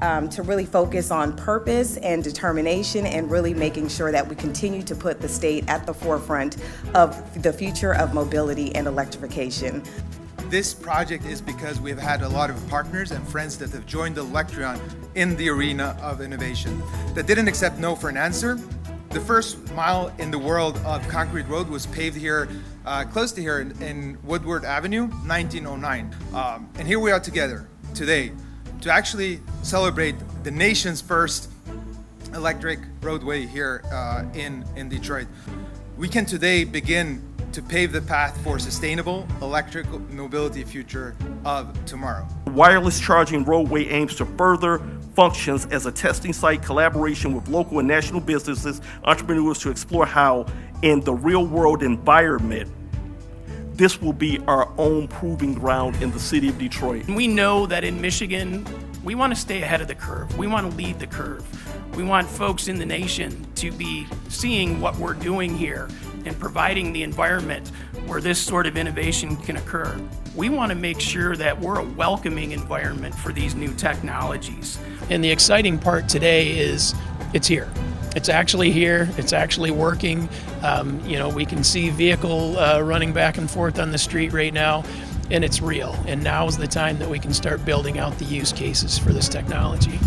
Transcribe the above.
to really focus on purpose and determination and really making sure that we continue to put the state at the forefront of the future of mobility and electrification. This project is because we've had a lot of partners and friends that have joined the Electron in the arena of innovation that didn't accept no for an answer. The first mile in the world of concrete road was paved here, close to here in Woodward Avenue, 1909. And here we are together today to actually celebrate the nation's first electric roadway here in Detroit. We can today begin to pave the path for sustainable electric mobility future of tomorrow. Wireless charging roadway aims to further functions as a testing site, collaboration with local and national businesses, entrepreneurs to explore how in the real world environment, this will be our own proving ground in the city of Detroit. We know that in Michigan, we want to stay ahead of the curve. We want to lead the curve. We want folks in the nation to be seeing what we're doing here and providing the environment where this sort of innovation can occur. We want to make sure that we're a welcoming environment for these new technologies. And the exciting part today is it's here. It's actually here, it's actually working. We can see vehicle running back and forth on the street right now, and it's real. And now is the time that we can start building out the use cases for this technology.